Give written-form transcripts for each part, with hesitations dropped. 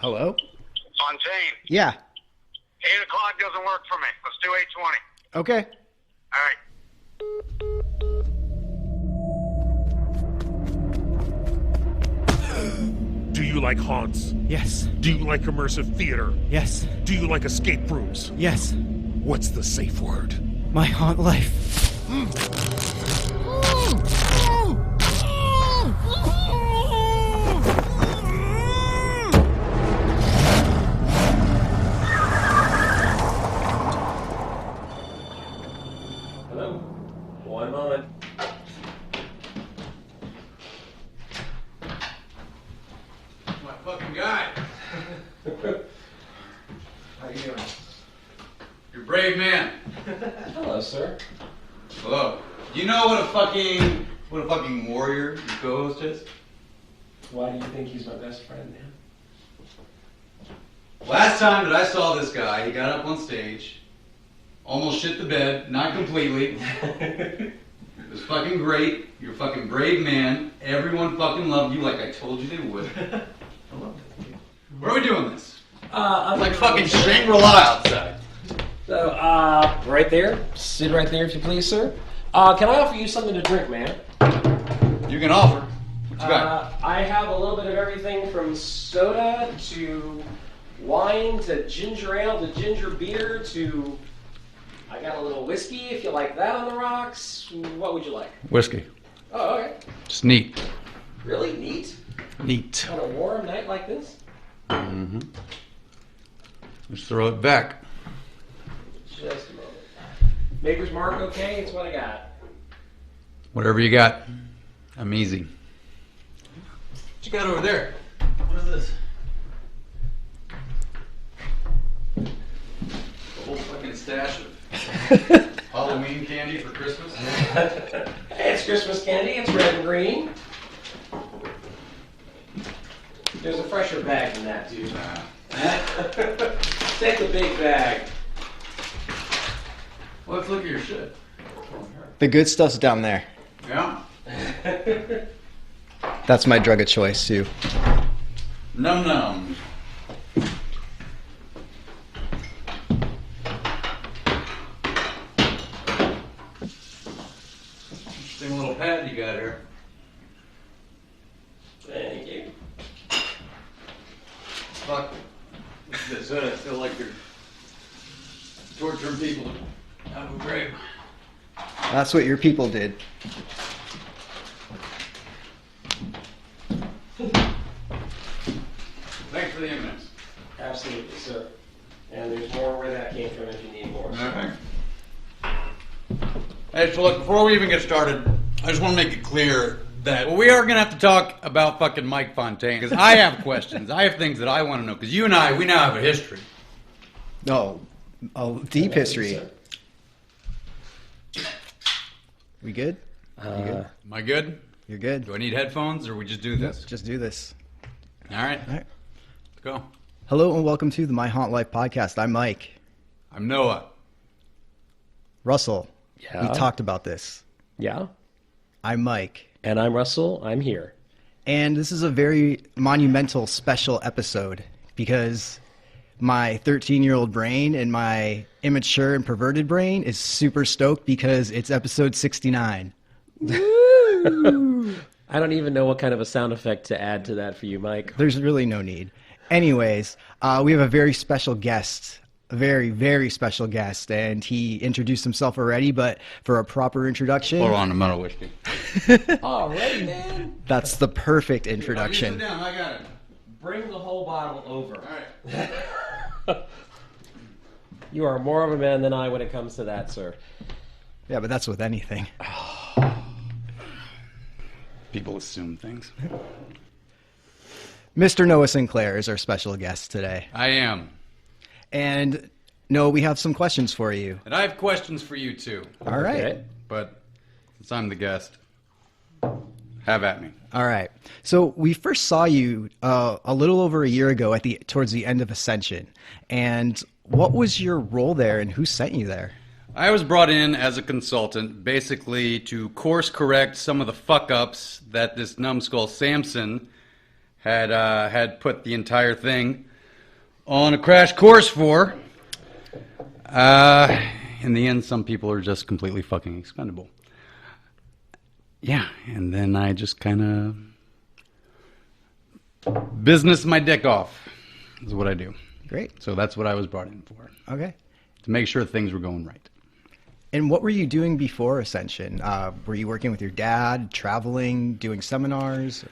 Hello? Fontaine. Yeah. 8 o'clock doesn't work for me. Let's do 8:20. Okay. All right. Do you like haunts? Yes. Do you like immersive theater? Yes. Do you like escape rooms? Yes. What's the safe word? My haunt life. Hello. One moment. My fucking guy. How you doing? You're a brave man. Hello, sir. Hello. Do you know what a fucking warrior your co-host is? Why do you think he's my best friend, man? Last time that I saw this guy, he got up on stage, almost shit the bed, not completely. It was fucking great. You're a fucking brave man. Everyone fucking loved you like I told you they would. I love it. Where are we doing this? I'm It's like fucking Shangri-La outside. So, right there. Sit right there if you please, sir. Can I offer you something to drink, man? You can offer. What you got? I have a little bit of everything from soda to wine to ginger ale to ginger beer to... I got a little whiskey if you like that on the rocks. What would you like? Whiskey. Oh, okay. Just neat. Really neat? Neat. On a warm night like this? Mm-hmm. Just throw it back. Just a moment. Maker's Mark, okay? It's what I got. Whatever you got. I'm easy. What you got over there? What is this? A whole fucking stash of Halloween candy for Christmas? Hey, it's Christmas candy. It's red and green. There's a fresher bag than that, dude. Take the big bag. Let's look at your shit. The good stuff's down there. Yeah? That's my drug of choice, too. Num num. Interesting little pad you got here. Thank you. Fuck. This I feel like you're torturing people to Abu Ghraib. That's what your people did. Thanks for the evidence. Absolutely, sir. And there's more where that came from if you need more. Okay. Hey, so look, before we even get started, I just want to make it clear that we are going to have to talk about fucking Mike Fontaine. Because I have questions. I have things that I want to know. Because you and I, we now have a history. No. Oh, deep history. We good? You good? Am I good? You're good. Do I need headphones or we just do this? Just do this. All right. All right. Let's go. Hello and welcome to the My Haunt Life podcast. I'm Mike. I'm Noah. Russell. Yeah. We talked about this. Yeah. I'm Mike. And I'm Russell. I'm here. And this is a very monumental special episode because my 13-year-old brain and my immature and perverted brain is super stoked because it's episode 69. I don't even know what kind of a sound effect to add to that for you, Mike. There's really no need. Anyways, we have a very special guest, a very, very special guest, and he introduced himself already, but for a proper introduction... Hold on, I'm out of whiskey. Already, man. That's the perfect You sit introduction. down, I got it. Bring the whole bottle over. All right. You are more of a man than I when it comes to that, sir. Yeah, but that's with anything. People assume things. Mr. Noah Sinclair is our special guest today. I am. And Noah, we have some questions for you. And I have questions for you too. All right. Okay. But since I'm the guest, have at me. All right. So we first saw you a little over a year ago towards the end of Ascension. And what was your role there and who sent you there? I was brought in as a consultant basically to course correct some of the fuck ups that this numbskull Samson had put the entire thing. on a crash course for. In the end, some people are just completely fucking expendable. Yeah, and then I just kind of business my dick off is what I do. Great. So that's what I was brought in for, Okay. to make sure things were going right. And what were you doing before Ascension? Were you working with your dad, traveling, doing seminars?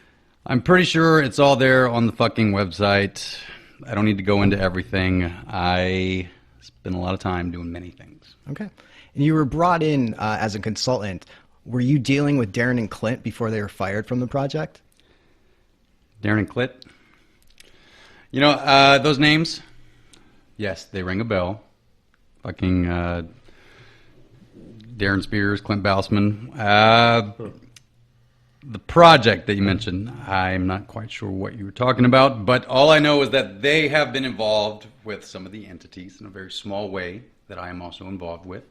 I'm pretty sure it's all there on the fucking website. I don't need to go into everything. I spend a lot of time doing many things. Okay. And you were brought in as a consultant. Were you dealing with Darren and Clint before they were fired from the project? Darren and Clint? You know, those names? Yes, they ring a bell. Fucking Darren Spears, Clint Bausman. The project that you mentioned, I'm not quite sure what you were talking about, but all I know is that they have been involved with some of the entities in a very small way that I am also involved with.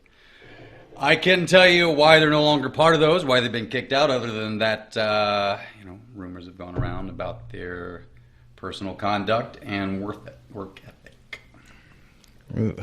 I can't tell you why they're no longer part of those, why they've been kicked out, other than that, rumors have gone around about their personal conduct and work ethic. Ooh.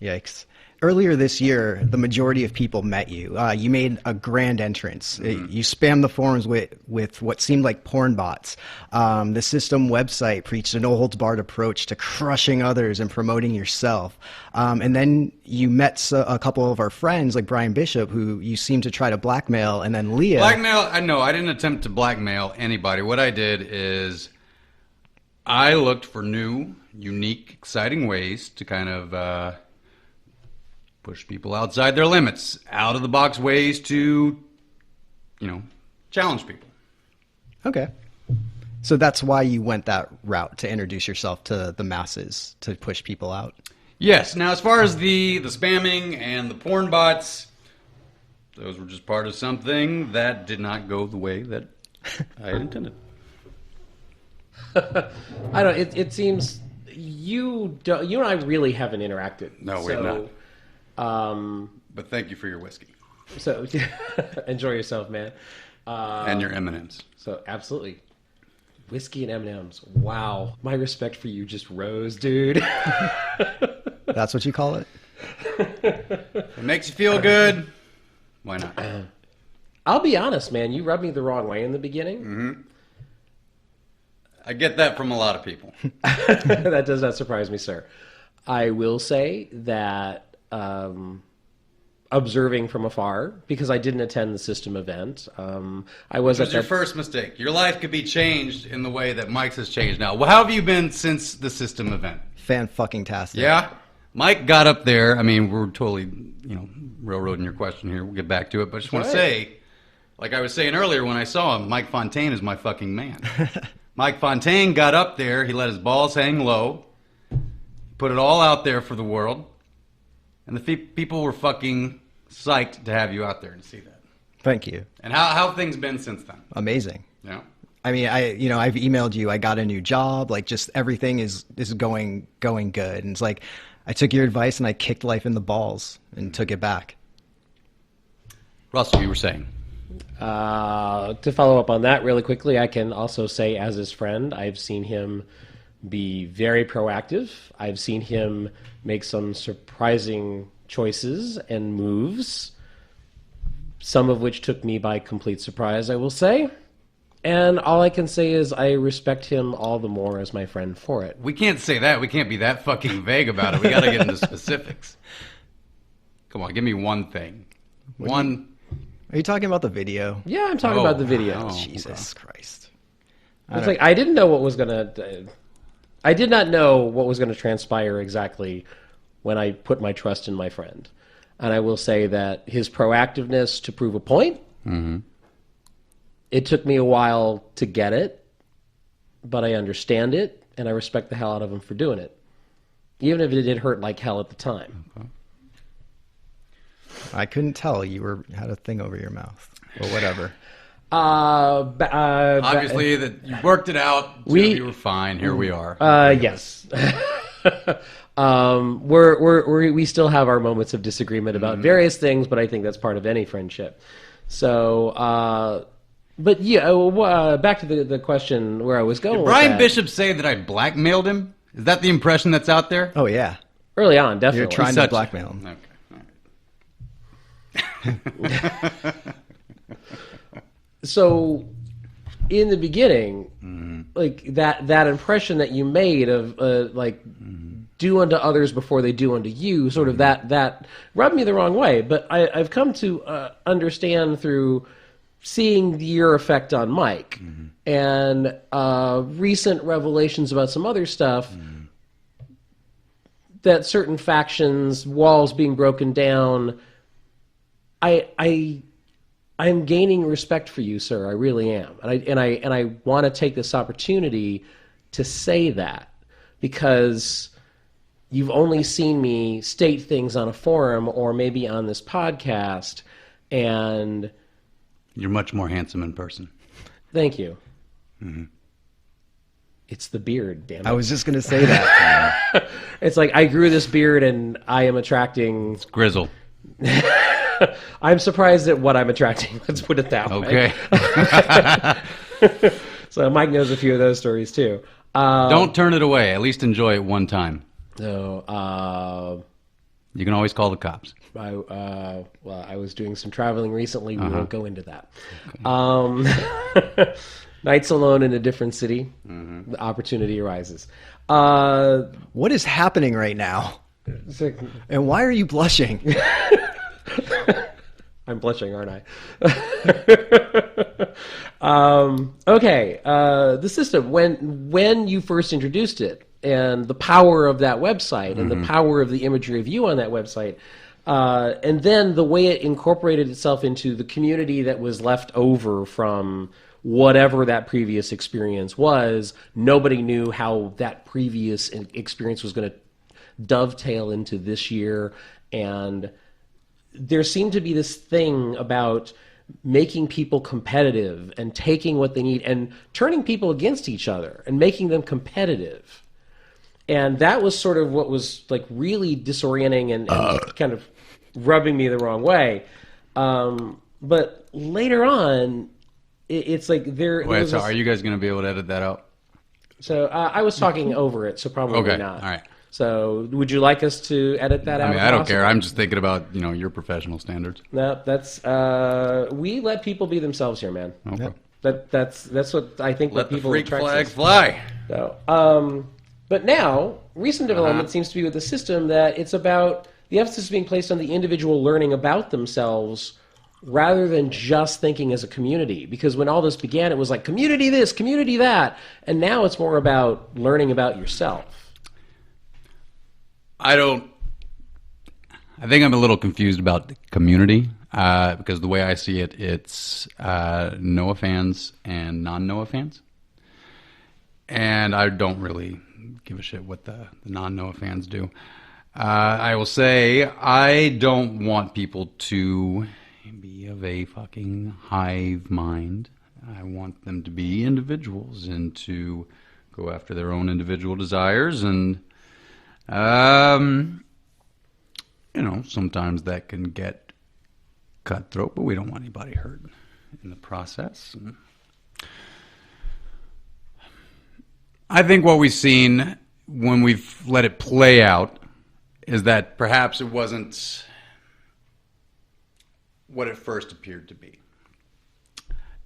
Yikes. Earlier this year, the majority of people met you. You made a grand entrance. You spammed the forums with what seemed like porn bots. The system website preached a no-holds-barred approach to crushing others and promoting yourself. And then you met a couple of our friends, like Brian Bishop, who you seemed to try to blackmail, and then Leah. Blackmail? No, I didn't attempt to blackmail anybody. What I did is I looked for new, unique, exciting ways to kind of push people outside their limits, out of the box ways to, challenge people. Okay. So that's why you went that route, to introduce yourself to the masses, to push people out? Yes. Now, as far as the spamming and the porn bots, those were just part of something that did not go the way that I had intended. I don't. It seems you and I really haven't interacted. No, we have not. But thank you for your whiskey. So enjoy yourself, man. And your M&Ms. So absolutely. Whiskey and M&Ms. Wow. My respect for you just rose, dude. That's what you call it? If it makes you feel good, why not? I'll be honest, man. You rubbed me the wrong way in the beginning. Mm-hmm. I get that from a lot of people. That does not surprise me, sir. I will say that observing from afar, because I didn't attend the system event. I was. It was your first mistake. Your life could be changed in the way that Mike's has changed now. Well, how have you been since the system event? Fan-fucking-tastic. Yeah? Mike got up there. I mean, we're totally, railroading your question here. We'll get back to it. But I just want to say, like I was saying earlier when I saw him, Mike Fontaine is my fucking man. Mike Fontaine got up there. He let his balls hang low. Put it all out there for the world. And the people were fucking psyched to have you out there and see that. Thank you. And how have things been since then? Amazing. Yeah. I mean, I've emailed you. I got a new job. Like, just everything is going good. And it's like, I took your advice and I kicked life in the balls and took it back. Russell, you were saying. To follow up on that really quickly, I can also say, as his friend, I've seen him be very proactive. I've seen him make some surprising choices and moves, some of which took me by complete surprise, I will say. And all I can say is I respect him all the more as my friend for it. We can't say that. We can't be that fucking vague about it. We got to get into specifics. Come on, give me one thing. Are you talking about the video? Yeah, I'm talking about the video. Oh, Jesus Christ. It's like I didn't know what was going to... I did not know what was going to transpire exactly when I put my trust in my friend. And I will say that his proactiveness to prove a point, it took me a while to get it, but I understand it, and I respect the hell out of him for doing it, even if it did hurt like hell at the time. Okay. I couldn't tell. You had a thing over your mouth. Or whatever. Obviously, that you worked it out. You were fine. Here we are. Yes. We still have our moments of disagreement about various things, but I think that's part of any friendship. So But yeah, back to the question where I was going. Did with Brian that. Bishop say that I blackmailed him? Is that the impression that's out there? Oh yeah, Early on, definitely. you're trying to Such- blackmail him. Okay. All right. So, in the beginning, like that impression that you made of do unto others before they do unto you, sort of that rubbed me the wrong way. But I've come to understand through seeing your effect on Mike and recent revelations about some other stuff that certain factions, walls being broken down. I'm gaining respect for you, sir. I really am, and I want to take this opportunity to say that because you've only seen me state things on a forum or maybe on this podcast, and You're much more handsome in person. thank you. It's the beard, damn it. I was just gonna say that. It's like I grew this beard and I am attracting. Grizzle. I'm surprised at what I'm attracting. Let's put it that way. Okay. So Mike knows a few of those stories too. Don't turn it away. At least enjoy it one time. So You can always call the cops. I was doing some traveling recently. We won't go into that. Nights alone in a different city. The opportunity arises. What is happening right now? And why are you blushing? I'm blushing, aren't I? Okay. The system, when you first introduced it, and the power of that website, and the power of the imagery of you on that website, and then the way it incorporated itself into the community that was left over from whatever that previous experience was, nobody knew how that previous experience was going to dovetail into this year, and there seemed to be this thing about making people competitive and taking what they need and turning people against each other and making them competitive. And that was sort of what was like really disorienting and kind of rubbing me the wrong way. But later on, it's like there. Wait, so are you guys going to be able to edit that out? So I was talking over it, so probably Okay, not. all right. So would you like us to edit that out? I mean, if I don't possible? care. I'm just thinking about, your professional standards. No, that's we let people be themselves here, man. Okay. That's what I think. Let what the people freak attracts flag us. fly. So, but now recent development seems to be with the system that it's about the emphasis being placed on the individual learning about themselves rather than just thinking as a community. Because when all this began, it was like community this, community that, and now it's more about learning about yourself. I think I'm a little confused about the community because the way I see it, it's Noah fans and non-Noah fans. And I don't really give a shit what the non-Noah fans do. I will say I don't want people to be of a fucking hive mind. I want them to be individuals and to go after their own individual desires and sometimes that can get cutthroat, but we don't want anybody hurt in the process. I think what we've seen when we've let it play out is that perhaps it wasn't what it first appeared to be.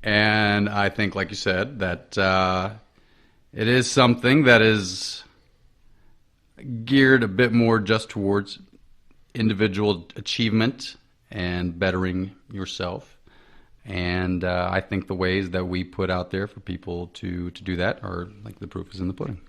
And I think, like you said, that it is something that is geared a bit more just towards individual achievement and bettering yourself. And I think the ways that we put out there for people to do that are like the proof is in the pudding.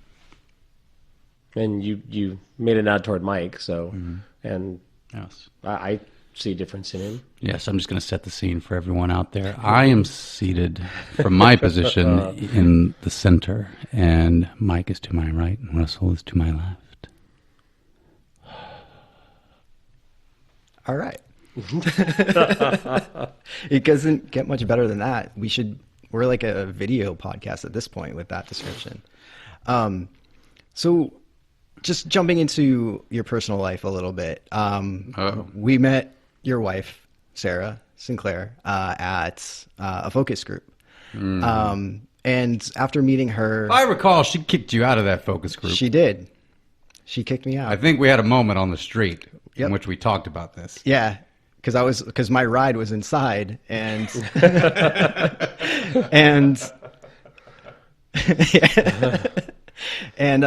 And you made a nod toward Mike, so and Yes. I see a difference in him. Yes, I'm just going to set the scene for everyone out there. I am seated from my position in the center, and Mike is to my right, and Russell is to my left. All right. It doesn't get much better than that. We're like a video podcast at this point with that description. So just jumping into your personal life a little bit. We met your wife, Sarah Sinclair, at a focus group. And after meeting her, If I recall, she kicked you out of that focus group. she did. She kicked me out. I think we had a moment on the street Yep. in which we talked about this. Yeah, because my ride was inside, and and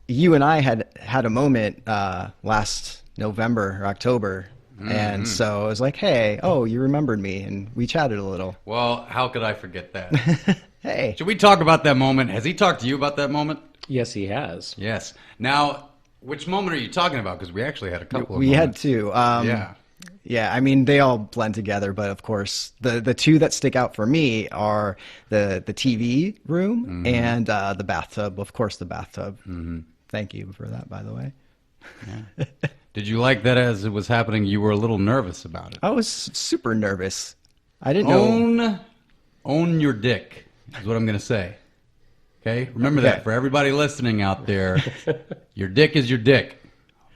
you and I had a moment last November or October, and so I was like, "Hey, you remembered me," and we chatted a little. Well, how could I forget that? Hey, Should we talk about that moment? Has he talked to you about that moment? Yes, he has. Yes. Now, which moment are you talking about? Because we actually had a couple of we had moments. two. Yeah. Yeah, I mean they all blend together, but of course the two that stick out for me are the TV room and the bathtub. Of course, the bathtub. Thank you for that, by the way. Did you like that as it was happening? You were a little nervous about it. I was super nervous. I didn't know. Own your dick is what I'm going to say. Okay? Remember Okay. that for everybody listening out there. Your dick is your dick.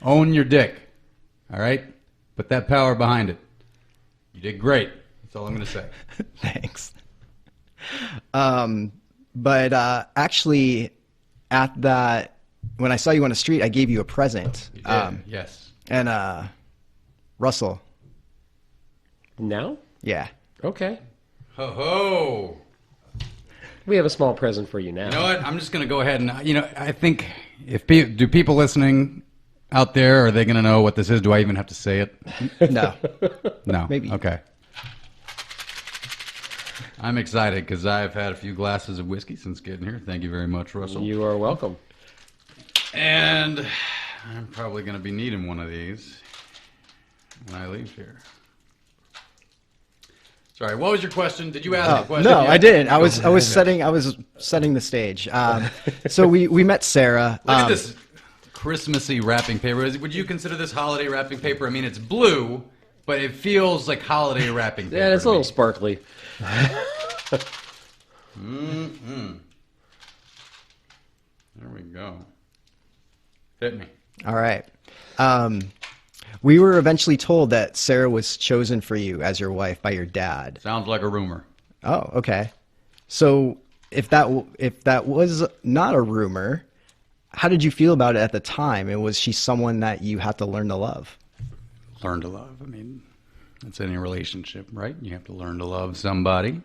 Own your dick. All right? Put that power behind it. You did great. That's all I'm going to say. Thanks. But actually, at that, when I saw you on the street, I gave you a present. You did. Yes. And Russell, Now? yeah. Okay. Ho ho. We have a small present for you now. You know what? I'm just going to go ahead and, I think do people listening out there, are they going to know what this is? Do I even have to say it? No. No. Maybe. Okay. I'm excited because I've had a few glasses of whiskey since getting here. Thank you very much, Russell. You are welcome. And I'm probably going to be needing one of these when I leave here. Sorry, what was your question? Did you ask a question? No, Yeah. I didn't. I was setting the stage. So we met Sarah. Look at this Christmassy wrapping paper. Would you consider this holiday wrapping paper? I mean, it's blue, but it feels like holiday wrapping paper. Yeah, it's a to little me. sparkly. There we go. Hit me. All right. We were eventually told that Sarah was chosen for you as your wife by your dad. Sounds like a rumor. Oh, okay. So if that was not a rumor, how did you feel about it at the time? And was she someone that you had to learn to love? Learn to love. I mean, it's any relationship, right? You have to learn to love somebody.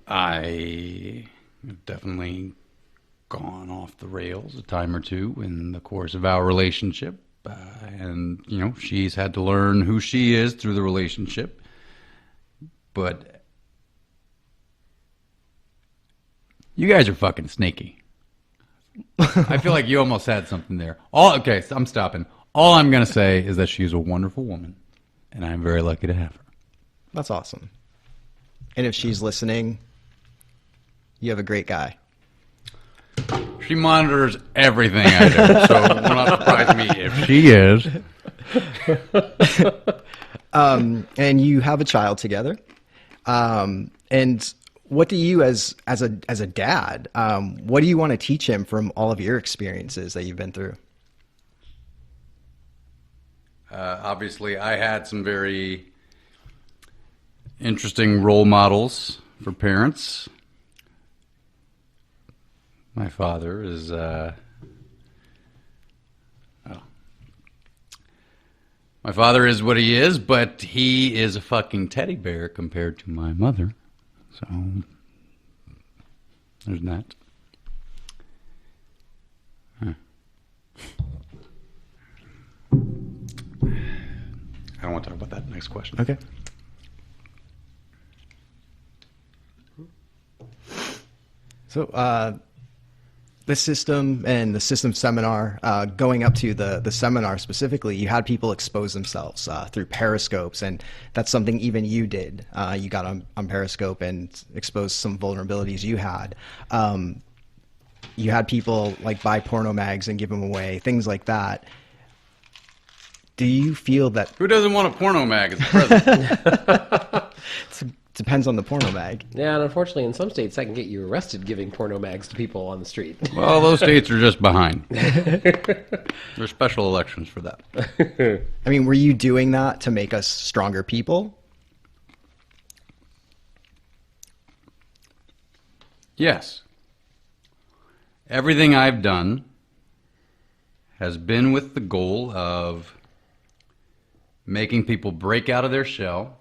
I have definitely gone off the rails a time or two in the course of our relationship. And, she's had to learn who she is through the relationship. But you guys are fucking sneaky. I feel like you almost had something there. Okay, so I'm stopping. All I'm going to say is that she's a wonderful woman, and I'm very lucky to have her. That's awesome. And if she's listening, you have a great guy. She monitors everything I do, so it will not surprise me if she is. And you have a child together. And what do you, as a dad, what do you want to teach him from all of your experiences that you've been through? Obviously, I had some very interesting role models for parents. My father is, my father is what he is, but he is a fucking teddy bear compared to my mother. So, there's that. Huh. I don't want to talk about that. Next question. Okay. So, the system and the system seminar, going up to the seminar specifically, you had people expose themselves through periscopes, and that's something even you did. You got on Periscope and exposed some vulnerabilities you had. You had people like buy porno mags and give them away, things like that. Do you feel that Who doesn't want a porno mag as a present? depends on the porno mag? Yeah, and unfortunately, in some states, that can get you arrested giving porno mags to people on the street. Well, those states are just behind. There's special elections for that. I mean, were you doing that to make us stronger people? Yes. Everything I've done has been with the goal of making people break out of their shell,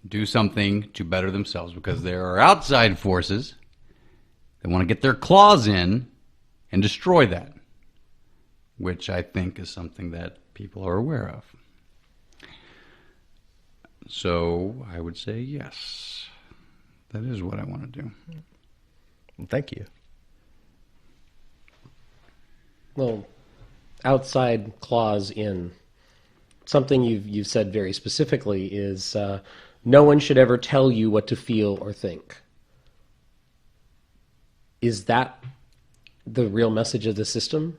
do something to better themselves, because there are outside forces that want to get their claws in and destroy that, which I think is something that people are aware of. So I would say yes, that is what I want to do. Well, thank you. Well, outside clause in. Something you've said very specifically is no one should ever tell you what to feel or think. Is that the real message of the system?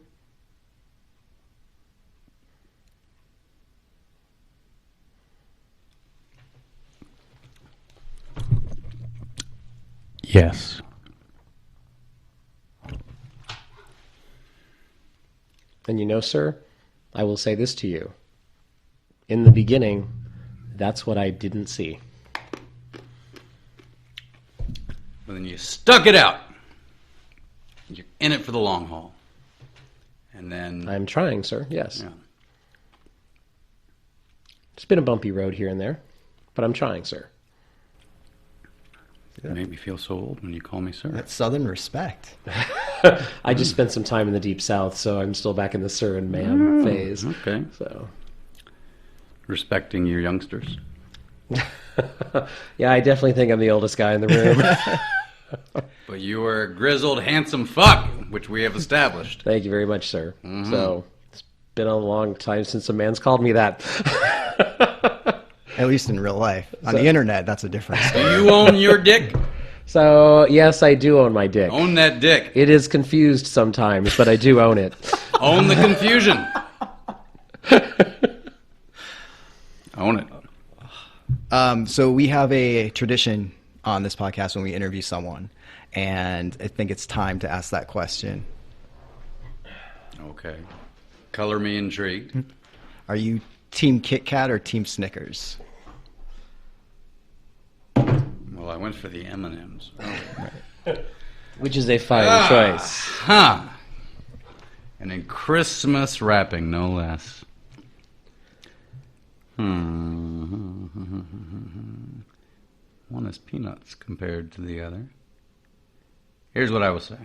Yes. And you know, sir, I will say this to you. In the beginning, that's what I didn't see. But then you stuck it out. You're in it for the long haul. And then... I'm trying, sir, yes. Yeah. It's been a bumpy road here and there, but I'm trying, sir. You make me feel so old when you call me sir. That's Southern respect. I just spent some time in the Deep South, so I'm still back in the sir and ma'am phase. Okay. So, Respecting your youngsters. yeah, I definitely think I'm the oldest guy in the room. But you are a grizzled, handsome fuck, which we have established. Thank you very much, sir. So, it's been a long time since a man's called me that. At least in real life. On the internet, that's a different story. Do you own your dick? So, yes, I do own my dick. Own that dick. It is confused sometimes, but I do own it. Own the confusion. Own it. So we have a tradition on this podcast when we interview someone, and I think it's time to ask that question. Okay. Color me intrigued. Are you Team Kit Kat or Team Snickers? Well, I went for the M&Ms. Which is a fine choice. Huh. And in Christmas wrapping, no less. One is peanuts compared to the other. Here's what I will say.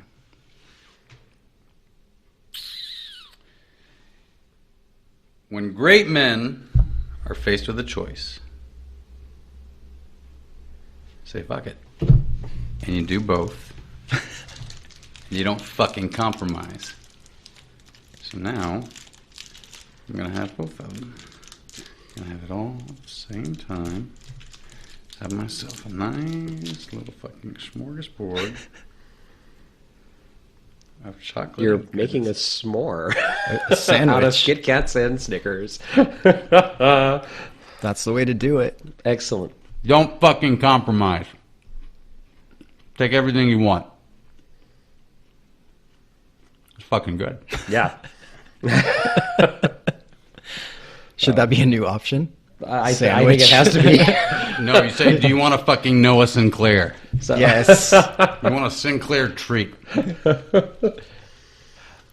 When great men are faced with a choice, say fuck it. And you do both. You don't fucking compromise. So now, I'm going to have both of them. I'm going to have it all at the same time. Have myself a nice little fucking smorgasbord of chocolate. You're making a s'more A sandwich. out of Kit Kats and Snickers. That's the way to do it. Excellent. Don't fucking compromise. Take everything you want. It's fucking good. Yeah. Should that be a new option? I think it has to be. No, you say, do you want a fucking Noah Sinclair? So, Yes. You want a Sinclair treat?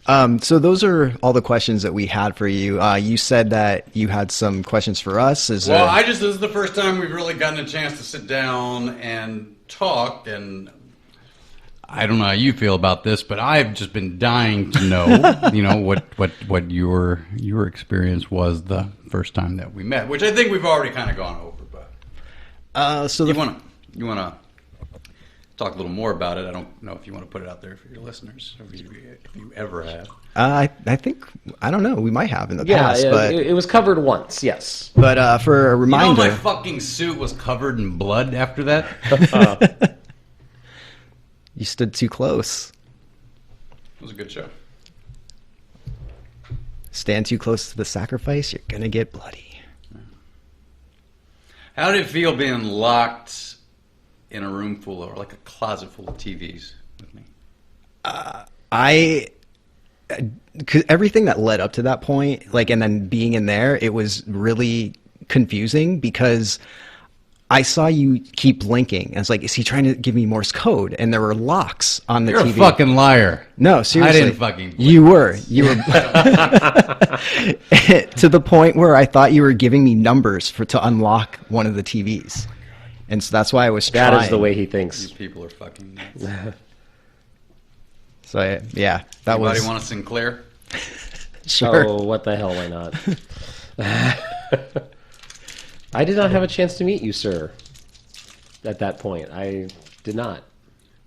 So those are all the questions that we had for you. You said that you had some questions for us. Well, this is the first time we've really gotten a chance to sit down and talk, and I don't know how you feel about this, but I've just been dying to know, what your experience was the first time that we met, which I think we've already kind of gone over. But so you want to talk a little more about it? I don't know if you want to put it out there for your listeners, or if you ever have. I think, I don't know, we might have in the past, but it was covered once, yes. But for a reminder, You know, my fucking suit was covered in blood after that. you stood too close. It was a good show. Stand too close to the sacrifice, you're gonna get bloody. How did it feel being locked in a room full of, or like a closet full of TVs with me? Cause everything that led up to that point, and then being in there, it was really confusing because I saw you keep blinking. I was like, is he trying to give me Morse code? And there were locks on the You're TV. a fucking liar. No, seriously. I didn't fucking blink. You were. To the point where I thought you were giving me numbers to unlock one of the TVs. And so that's why I was trying. That is the way he thinks. These people are fucking nuts. So, yeah, that Anybody was... want a Sinclair? Sure. Oh, what the hell, why not? I did not have a chance to meet you, sir, at that point. I did not.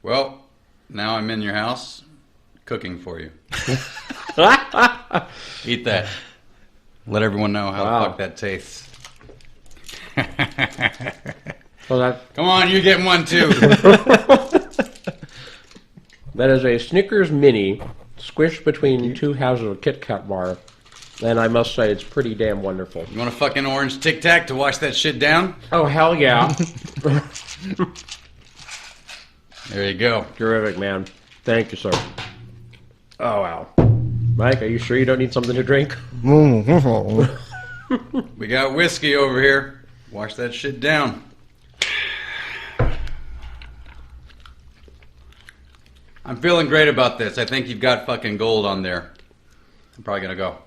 Well, now I'm in your house cooking for you. Eat that. Let everyone know how the fuck that tastes. Well, Come on, you're getting one too. that is a Snickers Mini squished between two houses of Kit Kat bar, and I must say it's pretty damn wonderful. You want a fucking orange Tic Tac to wash that shit down? Oh, hell yeah. There you go. Terrific, man. Thank you, sir. Oh, wow. Mike, are you sure you don't need something to drink? We got whiskey over here. Wash that shit down. I'm feeling great about this. I think you've got fucking gold on there. I'm probably gonna go.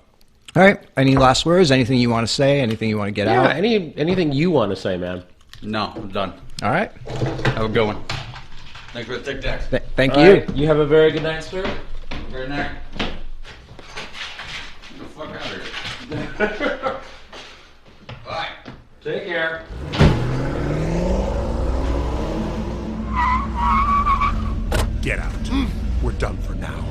All right. Any last words? Anything you want to say? Anything you want to get Yeah, out? anything you want to say, man? No, I'm done. All right. Have a good one. Thanks for the Tic Tacs. Thank All you. right, you have a very good night, sir. Very nice. Get the fuck out of here. Bye. Take care. Get out. We're done for now.